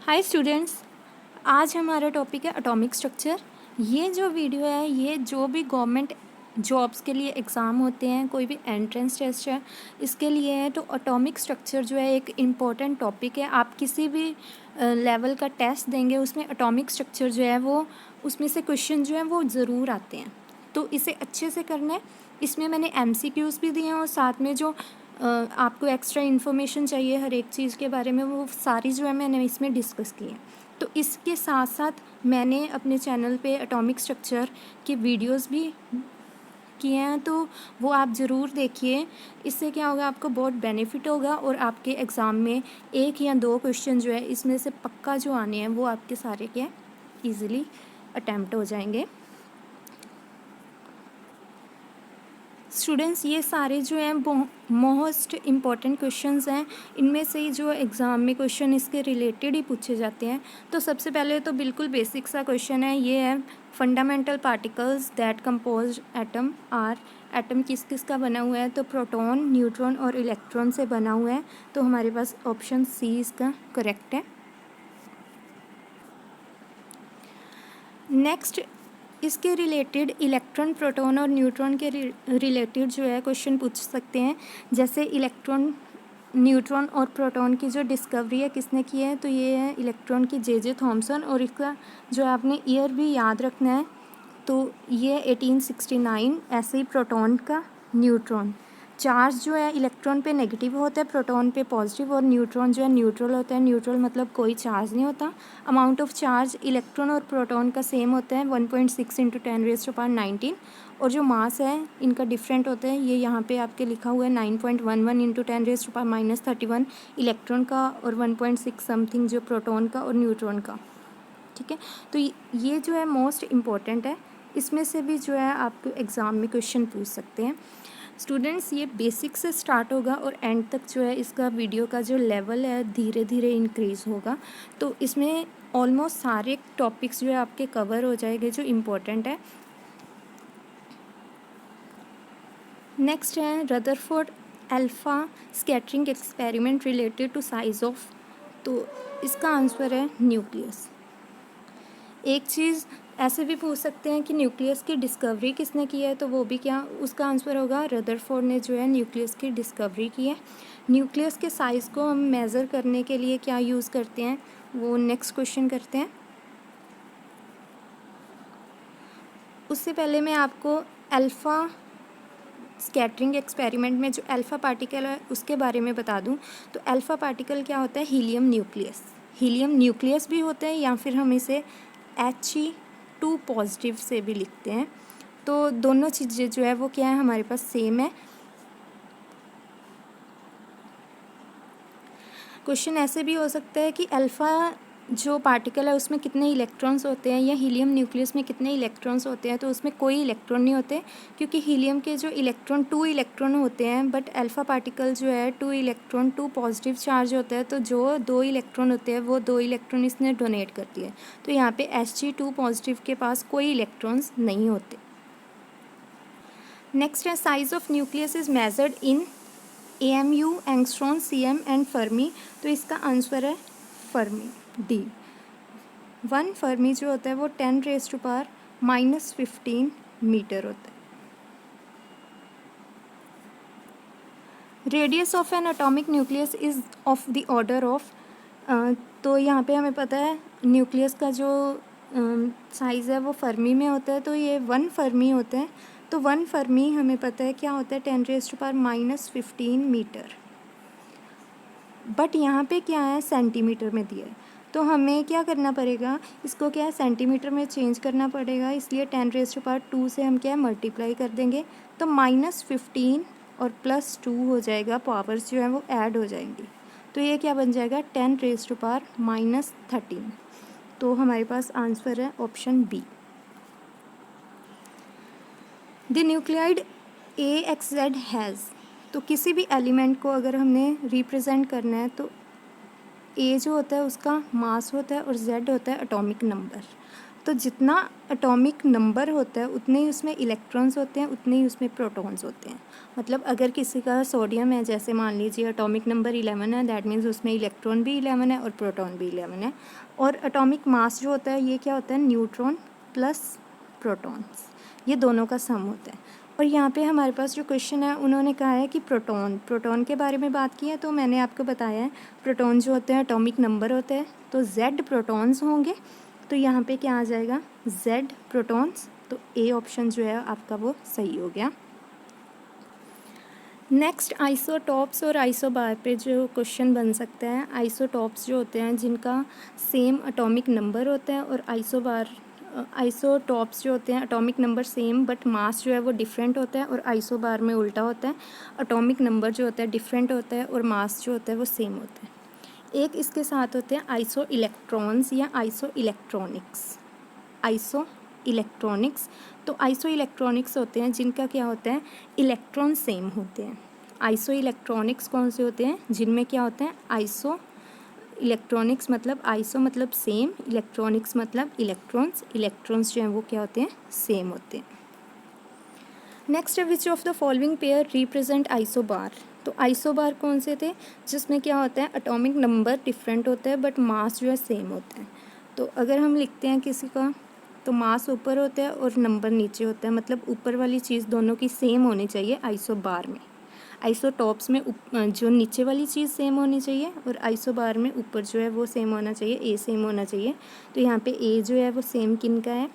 Hi students, आज हमारा topic है एटॉमिक स्ट्रक्चर। ये जो वीडियो है ये जो भी गवर्नमेंट जॉब्स के लिए एग्ज़ाम होते हैं, कोई भी एंट्रेंस टेस्ट है, इसके लिए है। तो एटॉमिक स्ट्रक्चर जो है एक इम्पॉर्टेंट टॉपिक है। आप किसी भी लेवल का टेस्ट देंगे उसमें एटॉमिक स्ट्रक्चर जो है वो उसमें से क्वेश्चन जो है वो ज़रूर आते हैं। तो इसे अच्छे से करना है। इसमें मैंने MCQs भी दिए हैं और साथ में जो आपको एक्स्ट्रा इन्फॉर्मेशन चाहिए हर एक चीज़ के बारे में वो सारी जो है मैंने इसमें डिस्कस की है। तो इसके साथ साथ मैंने अपने चैनल पे एटॉमिक स्ट्रक्चर के वीडियोस भी किए हैं, तो वो आप ज़रूर देखिए। इससे क्या होगा, आपको बहुत बेनिफिट होगा और आपके एग्ज़ाम में 1 या 2 क्वेश्चन जो है इसमें से पक्का जो आने हैं वो आपके सारे क्या ईज़िली अटैम्प्ट हो जाएंगे। स्टूडेंट्स, ये सारे जो हैं मोस्ट इम्पॉर्टेंट क्वेश्चंस हैं। इनमें से ही जो एग्ज़ाम में क्वेश्चन इसके रिलेटेड ही पूछे जाते हैं। तो सबसे पहले तो बिल्कुल बेसिक सा क्वेश्चन है, ये है fundamental particles that compose atom are. Atom किस किस का बना हुआ है? तो प्रोटॉन, न्यूट्रॉन और इलेक्ट्रॉन से बना हुआ है। तो हमारे पास ऑप्शन सी इसका करेक्ट है। नेक्स्ट, इसके रिलेटेड इलेक्ट्रॉन, प्रोटॉन और न्यूट्रॉन के रिलेटेड जो है क्वेश्चन पूछ सकते हैं। जैसे इलेक्ट्रॉन, न्यूट्रॉन और प्रोटॉन की जो डिस्कवरी है किसने की है? तो ये है इलेक्ट्रॉन की जे थॉमसन। और इसका जो आपने ईयर भी याद रखना है, तो ये 1869। ऐसे ही प्रोटॉन का, न्यूट्रॉन चार्ज जो है इलेक्ट्रॉन पे नेगेटिव होता है, प्रोटॉन पे पॉजिटिव, और न्यूट्रॉन जो है न्यूट्रल होता है। न्यूट्रल मतलब कोई चार्ज नहीं होता। अमाउंट ऑफ चार्ज इलेक्ट्रॉन और प्रोटॉन का सेम होता है, 1.6 × 10⁻19। और जो मास है इनका डिफरेंट होता है। ये यहाँ पे आपके लिखा हुआ है 9.11 × 10⁻31 इलेक्ट्रॉन का, और 1.6 समथिंग जो प्रोटॉन का और न्यूट्रॉन का। ठीक है, तो ये जो है मोस्ट इम्पॉर्टेंट है। इसमें से भी जो है आपको एग्ज़ाम में क्वेश्चन पूछ सकते हैं। स्टूडेंट्स, ये बेसिक से स्टार्ट होगा और एंड तक जो है इसका वीडियो का जो लेवल है धीरे धीरे इंक्रीज़ होगा। तो इसमें ऑलमोस्ट सारे टॉपिक्स जो है आपके कवर हो जाएंगे जो इम्पोर्टेंट है। नेक्स्ट है Rutherford alpha scattering experiment related to size of. तो इसका आंसर है न्यूक्लियस। एक चीज़ ऐसे भी पूछ सकते हैं कि न्यूक्लियस की डिस्कवरी किसने की है? तो वो भी क्या, उसका आंसर होगा रदरफोर्ड ने जो है न्यूक्लियस की डिस्कवरी की है। न्यूक्लियस के साइज़ को हम मेज़र करने के लिए क्या यूज़ करते हैं, वो नेक्स्ट क्वेश्चन करते हैं। उससे पहले मैं आपको अल्फ़ा स्कैटरिंग एक्सपेरिमेंट में जो अल्फ़ा पार्टिकल है उसके बारे में बता दूं। तो अल्फ़ा पार्टिकल क्या होता है? Helium nucleus. हीलियम न्यूक्लियस भी होता है, या फिर हम इसे He2 पॉजिटिव से भी लिखते हैं। तो दोनों चीज़ें जो है वो क्या है, हमारे पास सेम है। क्वेश्चन ऐसे भी हो सकता है कि अल्फ़ा जो पार्टिकल है उसमें कितने इलेक्ट्रॉन्स होते हैं, या हीलियम न्यूक्लियस में कितने इलेक्ट्रॉन्स होते हैं? तो उसमें कोई इलेक्ट्रॉन नहीं होते, क्योंकि हीलियम के जो इलेक्ट्रॉन 2 इलेक्ट्रॉन होते हैं, बट अल्फ़ा पार्टिकल जो है 2 इलेक्ट्रॉन 2 पॉजिटिव चार्ज होता है। तो जो 2 इलेक्ट्रॉन होते हैं वो 2 इलेक्ट्रॉन इसने डोनेट कर दिए। तो यहाँ पे Hg2 पॉजिटिव के पास कोई इलेक्ट्रॉन्स नहीं होते। नेक्स्ट है size of nucleus is measured in AMU, angstrom, CM and Fermi. तो इसका आंसर है फर्मी, D। 1 फर्मी जो होता है वो 10⁻⁻15 मीटर होता है। Radius of N atomic nucleus is of the order of. तो यहाँ पे हमें पता है न्यूक्लियस का जो साइज़ है वो फर्मी में होता है, तो ये 1 फर्मी होता है। तो 1 फर्मी हमें पता है क्या होता है, 10⁻⁻15 मीटर। बट यहाँ पे क्या है, सेंटीमीटर में दिया है। तो हमें क्या करना पड़ेगा, इसको क्या है सेंटीमीटर में चेंज करना पड़ेगा। इसलिए 10⁻2 से हम क्या है मल्टीप्लाई कर देंगे। तो -15 और +2 हो जाएगा, पावर्स जो है वो ऐड हो जाएंगी। तो ये क्या बन जाएगा, 10⁻⁻13। तो हमारे पास आंसर है option B. The nuclide AXZ has. तो किसी भी एलिमेंट को अगर हमने रिप्रेजेंट करना है तो A जो होता है उसका मास होता है और Z होता है एटॉमिक नंबर। तो जितना एटॉमिक नंबर होता है उतने ही उसमें इलेक्ट्रॉन्स होते हैं, उतने ही उसमें प्रोटॉन्स होते हैं। मतलब अगर किसी का सोडियम है, जैसे मान लीजिए एटॉमिक नंबर 11 है, दैट मीन्स उसमें इलेक्ट्रॉन भी 11 है और प्रोटॉन भी 11 है। और एटॉमिक मास जो होता है ये क्या होता है, न्यूट्रॉन प्लस प्रोटॉन्स, ये दोनों का सम होता है। और यहाँ पे हमारे पास जो क्वेश्चन है उन्होंने कहा है कि प्रोटॉन के बारे में बात की है, तो मैंने आपको बताया है प्रोटॉन जो होते हैं एटॉमिक नंबर होते हैं, तो Z प्रोटॉन्स होंगे। तो यहाँ पे क्या आ जाएगा, Z प्रोटॉन्स। तो ए ऑप्शन जो है आपका वो सही हो गया। नेक्स्ट आइसोटॉप्स और आइसोबार पे जो क्वेश्चन बन सकता है, आइसोटॉप्स जो होते हैं जिनका सेम एटॉमिक नंबर होता है, और आइसोटॉप्स जो होते हैं atomic number same but mass जो है वो डिफरेंट होता है, और आइसोबार में उल्टा होता है, एटॉमिक नंबर जो होता है डिफरेंट होता है और मास जो होता है वो सेम होता है। एक इसके साथ होते हैं आइसो इलेक्ट्रॉन्स या आइसो इलेक्ट्रॉनिक्स। आइसो इलेक्ट्रॉनिक्स, तो आइसो इलेक्ट्रॉनिक्स होते हैं जिनका क्या होता है, इलेक्ट्रॉन सेम होते हैं। आइसो इलेक्ट्रॉनिक्स कौन से होते हैं, जिनमें क्या होते हैं, आइसो इलेक्ट्रॉनिक्स मतलब आइसो मतलब सेम, इलेक्ट्रॉनिक्स मतलब इलेक्ट्रॉन्स जो हैं वो क्या होते हैं, सेम होते हैं। नेक्स्ट है which of the following pair represent isobar. तो आइसोबार कौन से थे, जिसमें क्या होता है एटॉमिक नंबर डिफरेंट होता है बट मास जो है सेम होता है। तो अगर हम लिखते हैं किसी का, तो मास ऊपर होता है और नंबर नीचे होता है, मतलब ऊपर वाली चीज़ दोनों की सेम होनी चाहिए आइसोबार में। आइसोटॉप्स में जो नीचे वाली चीज़ सेम होनी चाहिए, और आइसोबार में ऊपर जो है वो सेम होना चाहिए, ए सेम होना चाहिए। तो यहाँ पे ए जो है वो सेम किन का है,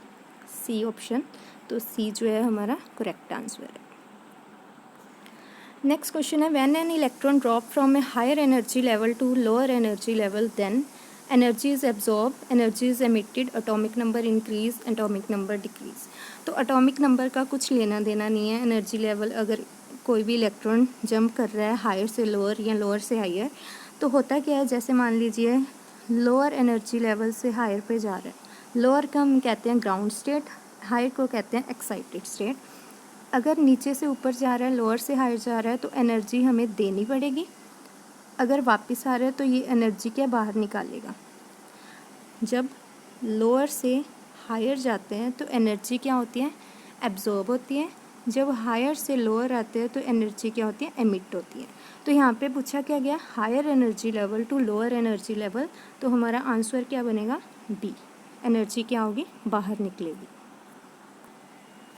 सी ऑप्शन। तो सी जो है हमारा करेक्ट आंसर है। नेक्स्ट क्वेश्चन है, when an electron drop from a higher energy level to lower energy level then energy is absorb, energy is emitted, atomic number increase, atomic number decrease. तो atomic number का कुछ लेना देना नहीं है। Energy level, अगर कोई भी इलेक्ट्रॉन जंप कर रहा है हायर से लोअर या लोअर से हायर, तो होता क्या है, जैसे मान लीजिए लोअर एनर्जी लेवल से हायर पे जा रहा है, लोअर का हम कहते हैं ग्राउंड स्टेट, हायर को कहते हैं एक्साइटेड स्टेट। अगर नीचे से ऊपर जा रहा है, लोअर से हायर जा रहा है, तो एनर्जी हमें देनी पड़ेगी। अगर वापस आ रहा है तो ये एनर्जी क्या बाहर निकालेगा। जब लोअर से हायर जाते हैं तो एनर्जी क्या होती है, एब्जॉर्ब होती है। जब हायर से लोअर आते हैं तो एनर्जी क्या होती है, एमिट होती है। तो यहाँ पे पूछा क्या गया, higher energy level to lower energy level, तो हमारा आंसर क्या बनेगा, बी। एनर्जी क्या होगी, बाहर निकलेगी।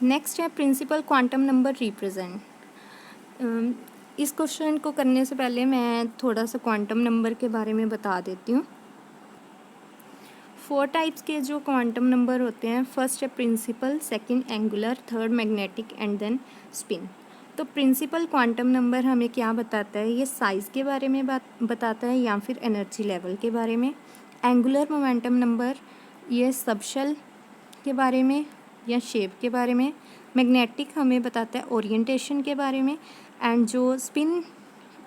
नेक्स्ट है प्रिंसिपल क्वांटम नंबर रिप्रेजेंट। इस क्वेश्चन को करने से पहले मैं थोड़ा सा क्वांटम नंबर के बारे में बता देती हूँ। 4 टाइप्स के जो क्वांटम नंबर होते हैं, फर्स्ट है principal, second angular, third magnetic and then spin. तो प्रिंसिपल क्वांटम नंबर हमें क्या बताता है, ये साइज़ के बारे में बताता है या फिर एनर्जी लेवल के बारे में। एंगुलर मोमेंटम नंबर ये सबशेल के बारे में या शेप के बारे में। मैग्नेटिक हमें बताता है ओरिएंटेशन के बारे में, एंड जो स्पिन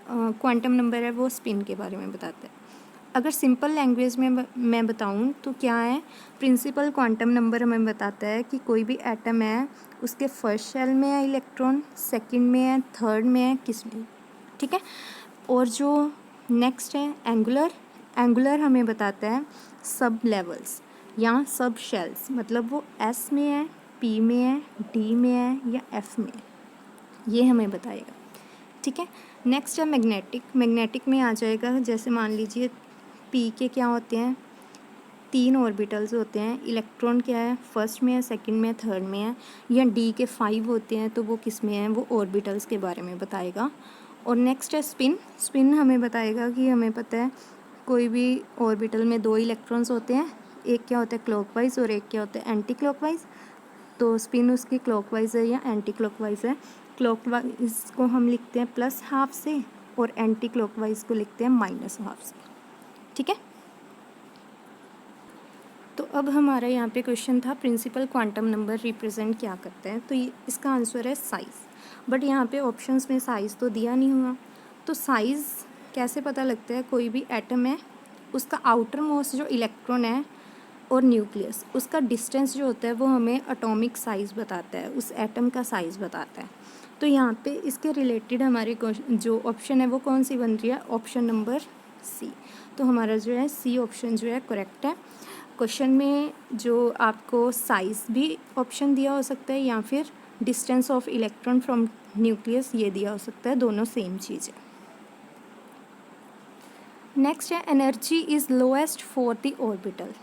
क्वांटम नंबर है वो स्पिन के बारे में बताता है। अगर सिंपल लैंग्वेज में मैं बताऊं तो क्या है, प्रिंसिपल क्वांटम नंबर हमें बताता है कि कोई भी एटम है उसके फर्स्ट शेल में है इलेक्ट्रॉन, सेकंड में है, थर्ड में है, किस में, ठीक है। और जो नेक्स्ट है एंगुलर हमें बताता है सब लेवल्स या सब शेल्स, मतलब वो एस में है, पी में है, डी में है या एफ में है, ये हमें बताएगा, ठीक है। नेक्स्ट है मैग्नेटिक में आ जाएगा, जैसे मान लीजिए पी के क्या होते हैं, 3 ऑर्बिटल्स होते हैं, इलेक्ट्रॉन क्या है, फर्स्ट में है, सेकंड में है, थर्ड में है, या डी के 5 होते हैं तो वो किस में है, वो ऑर्बिटल्स के बारे में बताएगा। और नेक्स्ट है स्पिन हमें बताएगा कि हमें पता है कोई भी ऑर्बिटल में 2 इलेक्ट्रॉन्स होते हैं, एक क्या होता है क्लॉकवाइज और एक क्या होता है एंटी क्लॉकवाइज। तो स्पिन उसकी क्लॉकवाइज है या एंटी क्लॉकवाइज है। क्लॉकवाइज को हम लिखते हैं +½ से और एंटी क्लॉकवाइज को लिखते हैं -½ से, ठीक है। तो अब हमारा यहाँ पे क्वेश्चन था प्रिंसिपल क्वांटम नंबर रिप्रेजेंट क्या करता है, तो इसका आंसर है साइज़। बट यहाँ पे ऑप्शंस में साइज़ तो दिया नहीं हुआ, तो साइज़ कैसे पता लगता है, कोई भी एटम है उसका आउटर मोस्ट जो इलेक्ट्रॉन है और न्यूक्लियस, उसका डिस्टेंस जो होता है वो हमें एटॉमिक साइज़ बताता है, उस एटम का साइज़ बताता है। तो यहाँ पे इसके रिलेटेड हमारे जो ऑप्शन है वो कौन सी बन रही है, ऑप्शन नंबर सी। तो हमारा जो है सी ऑप्शन जो है करेक्ट है। क्वेश्चन में जो आपको साइज़ भी ऑप्शन दिया हो सकता है या फिर distance of electron from nucleus ये दिया हो सकता है, दोनों सेम चीज़ है। नेक्स्ट है energy is lowest for the orbital.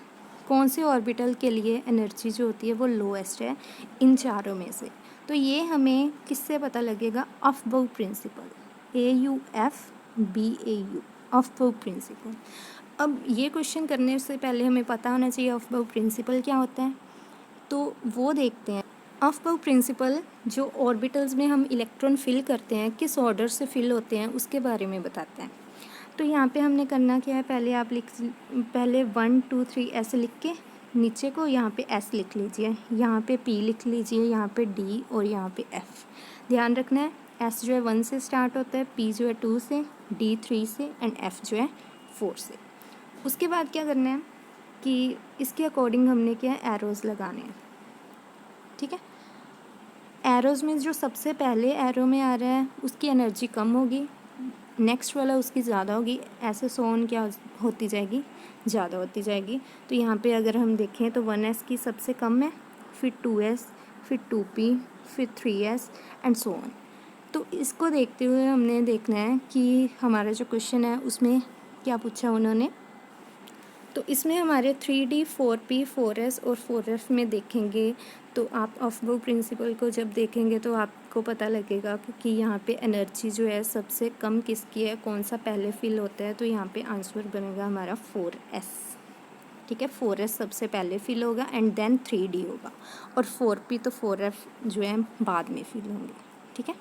कौन से ऑर्बिटल के लिए एनर्जी जो होती है वो लोएस्ट है इन चारों में से? तो ये हमें किससे पता लगेगा? Aufbau principal, AUFBAU, Aufbau principal. अब ये क्वेश्चन करने से पहले हमें पता होना चाहिए अफबाउ प्रिंसिपल क्या होता है, तो वो देखते हैं। अफबाउ प्रिंसिपल जो ऑर्बिटल्स में हम इलेक्ट्रॉन फिल करते हैं किस ऑर्डर से फिल होते हैं उसके बारे में बताते हैं। तो यहाँ पे हमने करना क्या है, पहले 1 2 3 ऐसे लिख के नीचे को यहाँ पे S लिख लीजिए, यहाँ पे P लिख लीजिए, यहाँ पे D और यहाँ पे F। ध्यान रखना है S जो है 1 से स्टार्ट होता है, P जो है 2 से, D 3 से एंड F जो है 4 से। उसके बाद क्या करना है कि इसके अकॉर्डिंग हमने क्या है एरोज़ लगाने हैं। ठीक है, एरोज़ में जो सबसे पहले एरो में आ रहा है उसकी एनर्जी कम होगी, नेक्स्ट वाला उसकी ज़्यादा होगी, ऐसे सोन क्या होती जाएगी, ज़्यादा होती जाएगी। तो यहाँ पे अगर हम देखें तो 1s की सबसे कम है, फिर 2s, फिर 2p, फिर 3s एंड सो ऑन। तो इसको देखते हुए हमने देखना है कि हमारा जो क्वेश्चन है उसमें क्या पूछा उन्होंने। तो इसमें हमारे 3D 4P 4S और 4F में देखेंगे तो आप अफबाउ प्रिंसिपल को जब देखेंगे तो आपको पता लगेगा कि यहाँ पे एनर्जी जो है सबसे कम किसकी है, कौन सा पहले फिल होता है। तो यहाँ पे आंसर बनेगा हमारा 4S। ठीक है, 4S सबसे पहले फिल होगा एंड देन 3D होगा, और 4P तो 4F जो है बाद में फिल होंगे। ठीक है,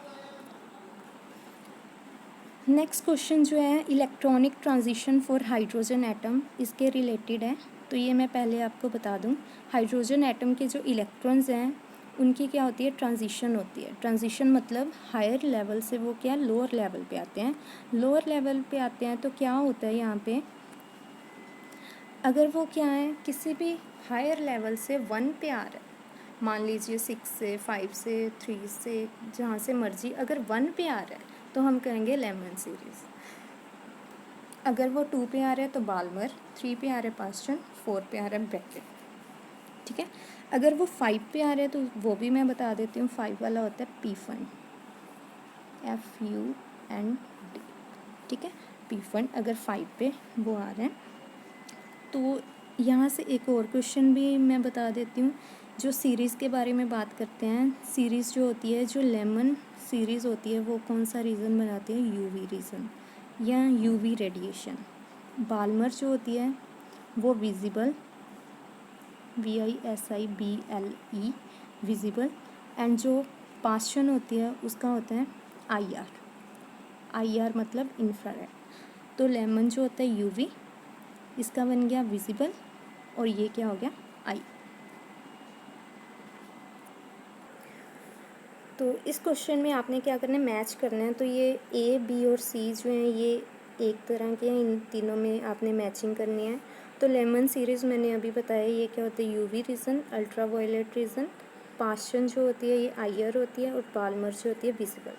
नेक्स्ट क्वेश्चन जो है electronic transition for hydrogen atom, इसके रिलेटेड है। तो ये मैं पहले आपको बता दूं, हाइड्रोजन एटम के जो इलेक्ट्रॉन्स हैं उनकी क्या होती है, ट्रांजिशन होती है। ट्रांजिशन मतलब हायर लेवल से वो क्या लोअर लेवल पे आते हैं। लोअर लेवल पे आते हैं तो क्या होता है यहाँ पे, अगर वो क्या है किसी भी हायर लेवल से 1 पे आ रहा है, मान लीजिए 6 से 5 से 3 से जहाँ से मर्जी, अगर 1 पे आ रहा है तो हम कहेंगे लेमन सीरीज़। अगर वो 2 पे आ रहा है तो बाल्मर, 3 पे आ रहा है पास्चन, 4 पे आ रहा है ब्रैकेट। ठीक है, अगर वो 5 पे आ रहा है तो वो भी मैं बता देती हूँ, 5 वाला होता है पी फंड, FUND। ठीक है, पी फंड अगर 5 पे वो आ रहे हैं। तो यहाँ से एक और क्वेश्चन भी मैं बता देती हूँ, जो सीरीज़ के बारे में बात करते हैं। सीरीज़ जो होती है, जो लेमन सीरीज़ होती है वो कौन सा रीज़न बनाती है, UV रीज़न या UV रेडिएशन। बाल्मर जो होती है वो विजिबल, VISIBLE विजिबल, एंड जो पास्चन होती है उसका होता है IR मतलब इंफ्रारेड। तो लेमन जो होता है UV, इसका बन गया विजिबल, और ये क्या हो गया I। तो इस क्वेश्चन में आपने क्या करना है, मैच करना है। तो ये A, B और C जो हैं ये एक तरह के हैं, इन तीनों में आपने मैचिंग करनी है। तो लेमन सीरीज़ मैंने अभी बताया ये क्या होता है, UV region, ultra violet region. Paschen जो होती है ये IR होती है, और बाल्मर जो होती है विजिबल।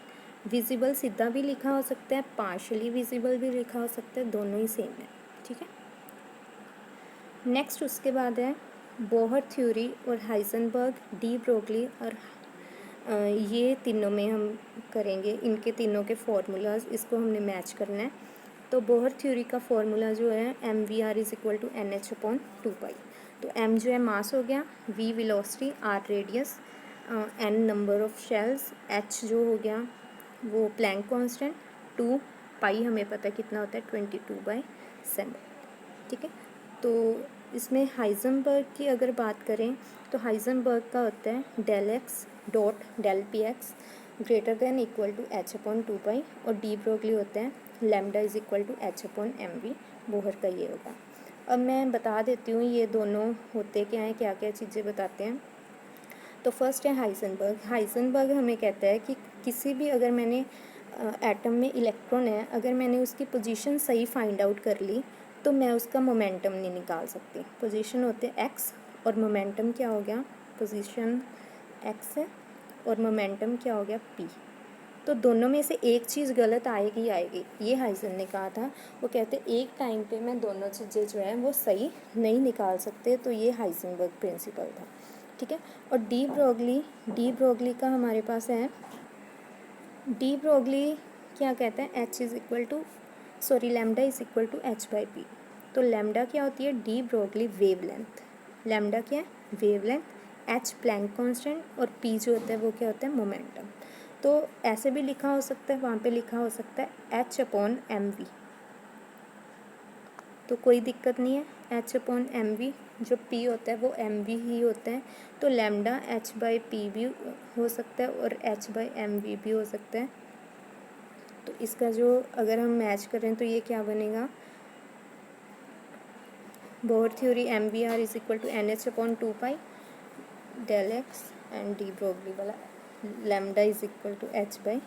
विजिबल सीधा भी लिखा हो सकता है, पार्शली विजिबल भी लिखा हो सकता है, दोनों ही सेम है। ठीक है, नेक्स्ट उसके बाद है बोहर थ्योरी और हाइजेनबर्ग, डी ब्रोगली और ये तीनों में हम करेंगे, इनके तीनों के फार्मूलाज, इसको हमने मैच करना है। तो बोहर थ्योरी का फार्मूला जो है MVR is equal to NH/2π। तो M जो है मास हो गया, V velocity, R radius, N number of shells, H जो हो गया वो प्लैंक कांस्टेंट, 2 पाई हमें पता है कितना होता है 22/7। ठीक है, तो इसमें हाइजेनबर्ग की अगर बात करें तो हाइजेनबर्ग का होता है del x dot del p x greater than equal to H/2π, और डी ब्रोगली होता है lambda is equal to H/mv। Bohr का ये होगा। अब मैं बता देती हूँ ये दोनों होते क्या हैं, क्या क्या चीज़ें बताते हैं। तो फर्स्ट है हाइजेनबर्ग। हाइजेनबर्ग हमें कहता है कि किसी भी अगर मैंने एटम में इलेक्ट्रॉन है, अगर मैंने उसकी पोजीशन सही फाइंड आउट कर ली तो मैं उसका मोमेंटम नहीं निकाल सकती। पोजीशन होते एक्स और मोमेंटम क्या हो गया, पोजीशन एक्स है और मोमेंटम क्या हो गया P। तो दोनों में से एक चीज़ गलत आएगी आएगी, ये हाइजन ने कहा था। वो कहते एक टाइम पे मैं दोनों चीज़ें जो है वो सही नहीं निकाल सकते, तो ये हाइजेनबर्ग प्रिंसिपल था, ठीक है। और डी ब्रोगली का हमारे पास है, डी ब्रोगली क्या कहते हैं, lambda is equal to H by p. तो लैम्डा क्या होती है, डी ब्रोगली वेवलेंथ। लैम्डा क्या है, वेवलेंथ, एच प्लैंक कांस्टेंट और पी जो होता है वो क्या होता है, मोमेंटम। तो ऐसे भी लिखा हो सकता है, वहाँ पे लिखा हो सकता है एच अपॉन एम वी, तो कोई दिक्कत नहीं है। एच अपॉन एम वी, जो पी होता है वो एम वी ही होता है, तो लैम्डा एच बाई पी भी हो सकता है और एच बाई एम वी भी हो सकता है। तो इसका जो अगर हम मैच करें तो ये क्या बनेगा, Bohr theory M V R is equal to N H upon 2 pi del x, and de Broglie वाला lambda is equal to H by.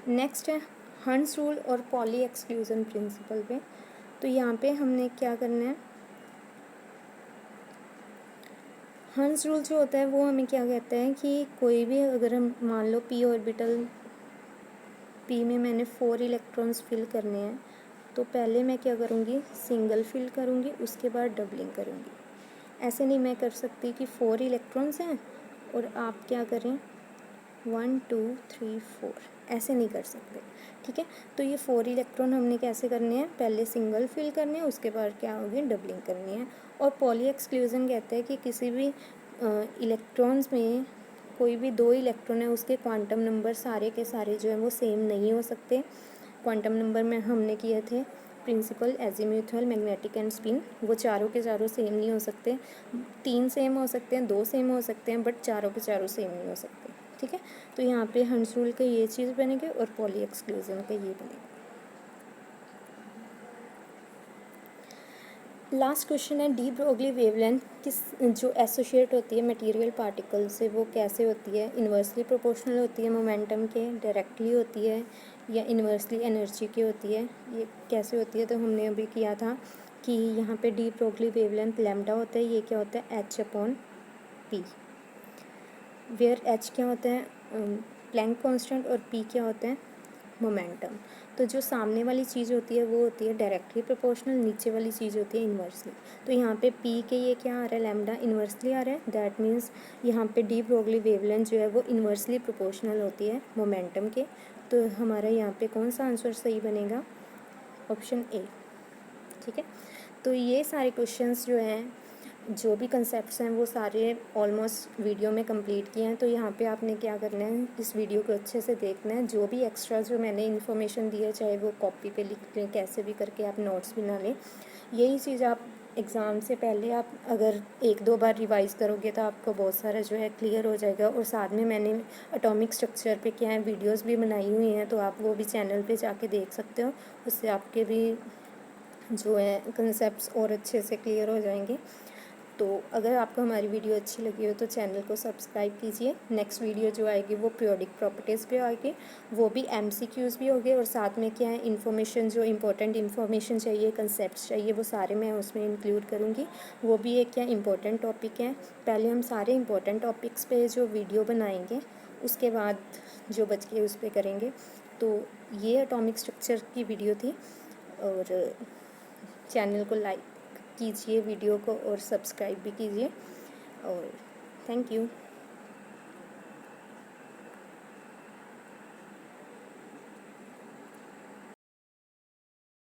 Next है हंस रूल और पॉली एक्सक्लूजन प्रिंसिपल पे। तो यहाँ पे हमने क्या करना है, हंस रूल जो होता है वो हमें क्या कहता है कि कोई भी अगर हम मान लो पी ऑर्बिटल, पी में मैंने 4 इलेक्ट्रॉन्स फिल करने हैं, तो पहले मैं क्या करूँगी, सिंगल फिल करूँगी, उसके बाद डबलिंग करूँगी। ऐसे नहीं मैं कर सकती कि 4 इलेक्ट्रॉन्स हैं और आप क्या करें 1 2 3 4, ऐसे नहीं कर सकते, ठीक है। तो ये 4 इलेक्ट्रॉन हमने कैसे करने हैं, पहले सिंगल फिल करने हैं, उसके बाद क्या होगी, डबलिंग करनी है। और पॉली एक्सक्लूजन कहते हैं कि किसी भी इलेक्ट्रॉन्स में कोई भी 2 इलेक्ट्रॉन है, उसके क्वांटम नंबर सारे के सारे जो है वो सेम नहीं हो सकते। क्वांटम नंबर में हमने किए थे principal, azimuthal, magnetic and spin, वो चारों के चारों सेम नहीं हो सकते। 3 सेम हो सकते हैं, 2 सेम हो सकते हैं, बट चारों के चारों सेम नहीं हो सकते, ठीक है। तो यहाँ पे हंस रूल का ये चीज़ बनेगी और पॉली एक्सक्लूजन का ये बनेगा। लास्ट क्वेश्चन है, डी ब्रोगली वेवलेंथ किस जो एसोसिएट होती है मटेरियल पार्टिकल से वो कैसे होती है, इन्वर्सली प्रोपोर्शनल होती है मोमेंटम के, डायरेक्टली होती है या इन्वर्सली एनर्जी की होती है, ये कैसे होती है। तो हमने अभी किया था कि यहाँ पे डी ब्रोगली वेवलेंथ लैम्डा होता है, ये क्या होता है h upon p, where h क्या होता है प्लैंक कांस्टेंट और पी क्या होता है मोमेंटम। तो जो सामने वाली चीज़ होती है वो होती है डायरेक्टली प्रोपोर्शनल, नीचे वाली चीज़ होती है इन्वर्सली। तो यहाँ पे पी के ये क्या आ रहा है, लैम्डा इन्वर्सली आ रहा है, दैट मीन्स यहाँ पे डी ब्रोगली वेवलेंथ जो है वो इन्वर्सली प्रोपोर्शनल होती है मोमेंटम के। तो हमारा यहाँ पे कौन सा आंसर सही बनेगा, ऑप्शन ए, ठीक है। तो ये सारे क्वेश्चंस जो हैं, जो भी कंसेप्ट्स हैं वो सारे ऑलमोस्ट वीडियो में कंप्लीट किए हैं। तो यहाँ पे आपने क्या करना है, इस वीडियो को अच्छे से देखना है, जो भी एक्स्ट्रा जो मैंने इन्फॉर्मेशन दी है चाहे वो कॉपी पे लिख लें, कैसे भी करके आप नोट्स बना लें। यही चीज़ आप एग्ज़ाम से पहले आप अगर 1-2 बार रिवाइज़ करोगे तो आपको बहुत सारा जो है क्लियर हो जाएगा। और साथ में मैंने एटॉमिक स्ट्रक्चर पे क्या है वीडियोज़ भी बनाई हुई हैं, तो आप वो भी चैनल पर जाके देख सकते हो, उससे आपके भी जो है कंसेप्ट्स और अच्छे से क्लियर हो जाएंगे। तो अगर आपको हमारी वीडियो अच्छी लगी हो तो चैनल को सब्सक्राइब कीजिए। नेक्स्ट वीडियो जो आएगी वो पीरियोडिक प्रॉपर्टीज़ पे आएगी, वो भी एमसीक्यूज़ भी होंगे और साथ में क्या है इन्फॉर्मेशन, जो इम्पोर्टेंट इन्फॉर्मेशन चाहिए, कंसेप्ट्स चाहिए, वो सारे मैं उसमें इंक्लूड करूँगी। वो भी एक क्या इम्पोर्टेंट टॉपिक है। पहले हम सारे इम्पोर्टेंट टॉपिक्स पे जो वीडियो बनाएंगे, उसके बाद जो बच के उस पर करेंगे। तो ये एटॉमिक स्ट्रक्चर की वीडियो थी, और चैनल को लाइक कीजिए वीडियो को और सब्सक्राइब भी कीजिए, और थैंक यू।